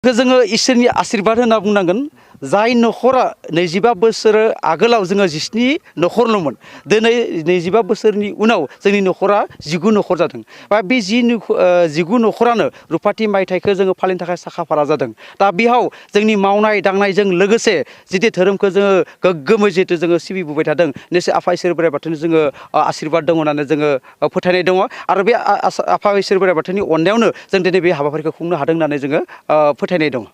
जोङो इसोरनि आशीर्बाद होनना बुंनांगोन जाय न'खरा 25 बोसोर आगोलाव जोङो 17 न'खरल'मोन दिनै 25 बोसोरनि उनाव जोंनि न'खरा 19 न'खर जादों बा बे 19 न'खरानो रुफाथि मायथाइखौ जोङो फालिनो थाखाय साखाफारा जादों दा बेयाव जोंनि मावनाय दांनायजों लोगोसे जितु धोरोमखौ जोङो गोग्गोमै जितु जोङो सिबिबोबाय थादों निसय आफा इसोर बोराइ बाथौनि जोङो आशीर्बाद दङ होननानै जोङो फोथायनाय दङ आरो बे आफा इसोर बोराइ बाथौनि अननायावनो जों दिनै बे हाबाफारिखौ खुंनो हादों होननानै जोङो फोथायनाय दं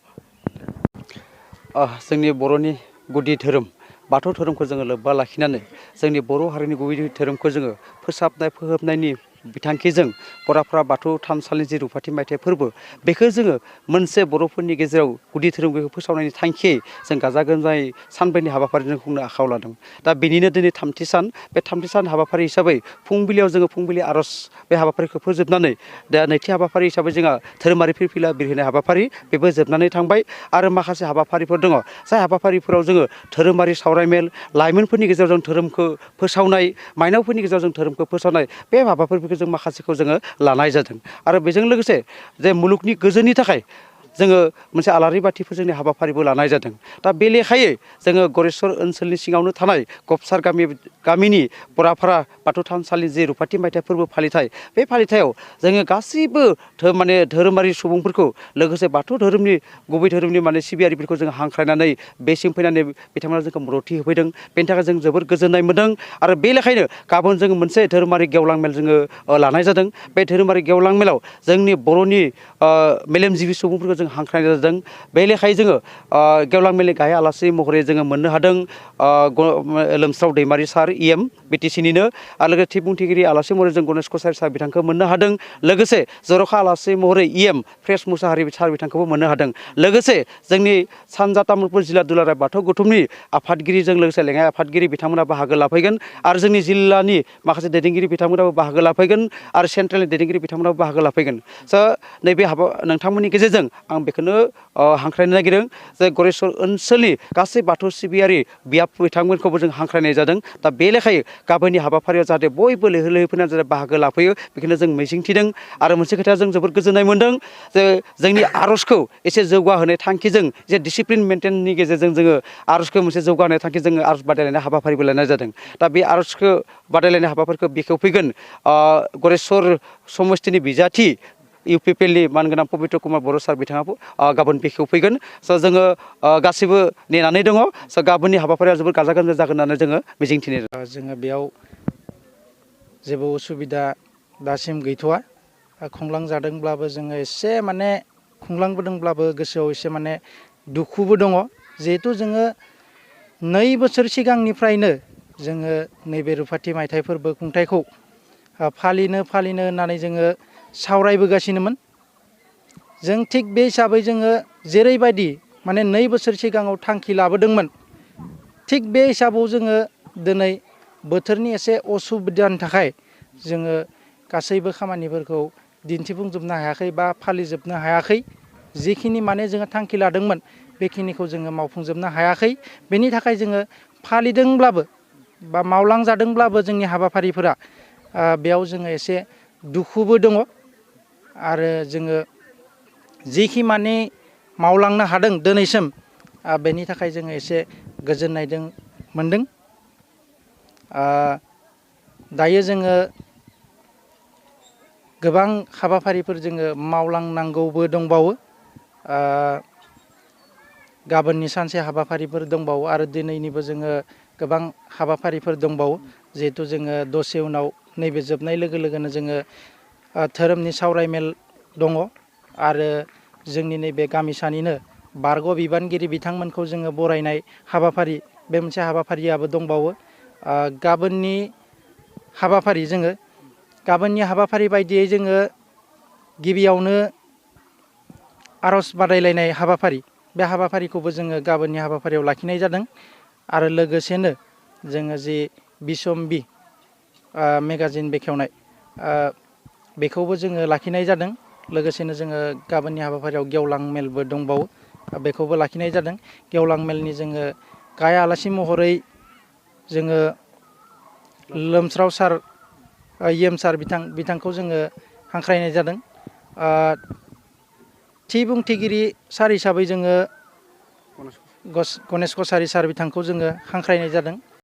जोंनि बर'नि गुदि धोरोम बाथौ धोरोमखौ जोङो लोब्बा लाखिनानै जोंनि बर' हारिनि गुबै धोरोमखौ जोङो फोसाबनाय फोहोबनायनि बिथांखिजों बर'फ्रा बाथौ थानसालिनि जि रुफाथि मायथाइ फोरबो बेखौ जोङो मोनसे बर'फोरनि गेजेराव गुदि धोरोमखौ फोसावनायनि थांखियै जों गाजा गोमजायै सानब्रैनि हाबाफारिजों खुंनो आखायाव लादों दा बेनिनो दिनै थामथि सान बे थामथि सान हाबाफारि हिसाबै फुंबिलियाव जोङो फुंबिलि आर'ज बे हाबाफारिखौ फोजोबनानै दा नैथि हाबाफारि हिसाबै जोंहा धोरोमारि फिरफिला बिरहोनाय हाबाफारि बेबो जोबनानै थांबाय आरो माखासे हाबाफारिफोर दङ जाय हाबाफारिफोराव जोङो धोरोमारि सावरायमेल लाइमोनफोरनि गेजेराव जों धोरोमखौ फोसावनाय माइनावफोरनि गेजेराव जों धोरोमखौ फोसावनाय बे हाबाफारिफोरखौ जों माखासेखौ जोङो लानाय जादों आरो बेजों लोगोसे जे मुलुगनि गोजोननि थाखाय जोङो मोनसे आलारि बाथि फोजोंनाय हाबाफारिबो लानाय जादों दा बे लेखायै जोङो गरेस्वर ओनसोलनि सिङावनो थानाय गबसार गामिनि बराफारा बाथौ थानसालिनि जे रुफाथि मायथाइ फोरबो फालिथाय बे फालिथायाव जोङो गासैबो धोरोमारि सुबुंफोरखौ लोगोसे बाथौ धोरोमनि गुबै धोरोमनि सिबियारिफोरखौ जों हांख्रायनानै बेसिम फैनानै बिथांमोना जोंखौ मददथि होफैदों बेनि थाखाय जों जोबोर गोजोननाय मोनदों आरो बे लेखायनो गाबोन जोङो मोनसे धोरोमारि गेवलां मेल जोङो लानाय जादों बे धोरोमारि गेवलां मेलाव जोंनि बर'नि मेलेमजिबि सुबुंफोरखौ जों हांख्रायनाय जादों बे लेखायै जोङो गेवलां मेलनि गाहाय आलासि महरै जोङो मोननो हादों लोमस्राव दैमारि सार EM BTC-निनो आरो लोगोसे थि बुंथिगिरि आलासि महरै जों गणेश कसारि सार बिथांखौ मोननो हादों लोगोसे जर'खा आलासि महरै EM फ्रेस मुसाहारि सार बिथांखौबो मोननो हादों लोगोसे जोंनि सानजा तामुलपुर जिल्ला दुलाराय बाथौ गौथुमनि आफादगिरिजों लोगोसे लेङाइ आफादगिरि बिथांमोना बाहागो लाफैगोन आरो जोंनि जिल्लानि माखासे दैदेनगिरि बिथांमोनाबो बाहागो लाफैगोन आरो सेन्ट्रेलनि दैदेनगिरि बिथांमोनाबो बाहागो लाफैगोन नैबे नोंथांमोननि गेजेरजों आं बेखौनो हांख्रायनो नागिरदों जे गरेस्वर ओनसोलनि गासै बाथौ सिबियारि बियाब बिथांमोनखौबो जों हांख्रायनाय जादों दा बे लेखायै गाबोननि हाबाफारियाव जाहाथे बयबो लैहोर लैहोर फैनानै जाहाथे बाहागो लाफैयो बेखौनो जों मिजिंथिदों आरो मोनसे खोथाया जों जोबोद गोजोननाय मोनदों जे जोंनि आर'जखौ एसे जौगाहोनाय थांखिजों जे डिसिप्लिन मेनटेननि गेजेरजों जोङो आर'जखौ मोनसे जौगाहोनाय थांखि जोङो आर'ज बादायलायनाय हाबाफारिबो लानाय जादों दा बे आर'जखौ बादायलायनाय हाबाफारिखौ बेखेवफैगोन गरेस्वर समस्तिनि बिजाथि UPPLनि मानगोनां पबित्र कुमार बर' सार बिथाङाबो गाबोन बेखेवफैगोन जोङो गासैबो नेनानै दङ गाबोननि हाबाफारिया जोबोद गाजा गोमजा जागोन होननानै जोङो मिजिंथिनाय जोङो बेयाव जेबो उसुबिदा दासिम गैथ'वा खुंलांजादोंब्लाबो जोङो एसे खुंलांबोदोंब्लाबो गोसोआव एसे दुखुबो दङ जिहेथु जोङो 2 बोसोर सिगांनिफ्रायनो जोङो नैबे रुफाथि मायथाइ फोरबो खुंथायखौ फालिनो होननानै जोङो सावरायबोगासिनोमोन जों थिग बे हिसाबै जोङो जेरैबायदि 2 बोसोर सिगाङाव थांखि लाबोदोंमोन थिग बे हिसाबाव जोङो दिनै बोथोरनि एसे असुबिदानि थाखाय जोङो गासैबो खामानिफोरखौ दिन्थिफुंजोबनो हायाखै बा फालिजोबनो हायाखै जिखिनि जोङो थांखि लादोंमोन बेखिनिखौ जोङो मावफुंजोबनो हायाखै बेनि थाखाय जोङो फालिदोंब्लाबो बा मावलांजादोंब्लाबो जोंनि हाबाफारिफोरा बेयाव जोङो एसे दुखुबो दङ आरो जोङो जिखिनि मावलांनो हादों दिनैसिम बेनि थाखाय जोङो एसे गोजोननाय मोनदों दायो जोङो गोबां हाबाफारिफोर जोङो मावलांनांगौबो दंबावो गाबोननि सानसे हाबाफारिफोर दंबावो आरो दिनैनिबो जोङो गोबां हाबाफारिफोर दंबावो जिहेथु जोङो दसे उनाव नैबे जोबनाय लोगो लोगोनो जोङो धोरोमनि सावरायमेल दङ आरो जोंनि नैबे गामिसानिनो बारग' बिबानगिरि बिथांमोनखौ जोङो बरायनाय हाबाफारि बे मोनसे हाबाफारियाबो दंबावो गाबोननि हाबाफारि बायदियै जोङो गिबियावनो आर'ज बादायलायनाय हाबाफारि बे हाबाफारिखौबो जोङो गाबोननि हाबाफारियाव लाखिनाय जादों आरो लोगोसेनो जोङो जि बिसम्बि मेगाजिन बेखेवनाय बेखौबो जोङो लाखिनाय जादों लोगोसेनो जोङो गाबोननि हाबाफारियाव गेवलां मेलबो दंबावो बेखौबो लाखिनाय जादों गेवलां मेलनि जोङो गाहाय आलासि महरै जोङो लोमस्राव सार EM सार बिथांखौ जोङो हांख्रायनाय जादों थि बुंथिगिरि सार हिसाबै जोङो गणेश कसारि सार बिथांखौ जोङो हांख्रायनाय जादों।